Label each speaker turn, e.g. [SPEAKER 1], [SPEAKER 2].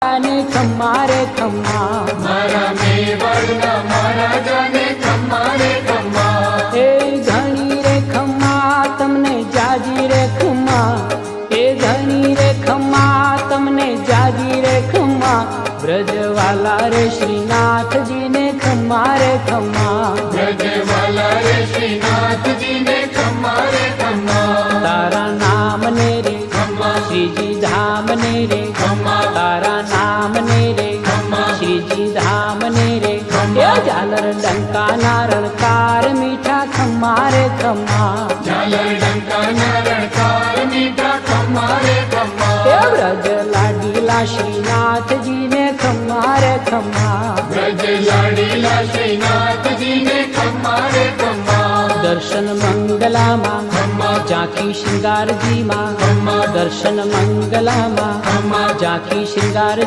[SPEAKER 1] ને ખમ્મા રે ખમ્મા,
[SPEAKER 2] મારા મેવાડના મહારાજાને ખમ્મા રે ખમ્મા.
[SPEAKER 1] એ ધણી રે ખમ્મા તમને જાજી રે ખમ્મા, એ ધણી રે ખમ્મા તમને જાજી રે ખમ્મા. બ્રજવાલા રે શ્રીનાથજીને ખમ્મા રે ખમ્મા,
[SPEAKER 2] બ્રજવાલા રે શ્રીનાથજીને ખમ્મા રે ખમ્મા.
[SPEAKER 1] તારા નામ ને રે
[SPEAKER 2] ખમ્મા
[SPEAKER 1] શ્રીજી ધામ ને રે,
[SPEAKER 2] ખમ્મા
[SPEAKER 1] તારા નામ ને રે
[SPEAKER 2] ખમ્મા
[SPEAKER 1] શ્રીજી ધામ ને રે.
[SPEAKER 2] ખમ્મા.
[SPEAKER 1] એ ઝાલર ડંકા નારણકાર મીઠા ખમ્મા રે ખમ્મા,
[SPEAKER 2] ઝાલર ડંકાના રણકાર મીઠા ખમ્મા રે ખમ્મા.
[SPEAKER 1] એ વ્રજ લાડીલા શ્રીનાથજીને ખમ્મા રે ખમ્મા.
[SPEAKER 2] બ્રજ લાડીલા શ્રીનાથજીને ખમ્મા રે ખમ્મા.
[SPEAKER 1] દર્શન મંગલામાં
[SPEAKER 2] ખમ્મા
[SPEAKER 1] ઝાંખી શૃંગારજીમાં,
[SPEAKER 2] ખમ્મા
[SPEAKER 1] દર્શન મંગલામાં
[SPEAKER 2] ખમ્મા
[SPEAKER 1] ઝાંખી શૃંગાર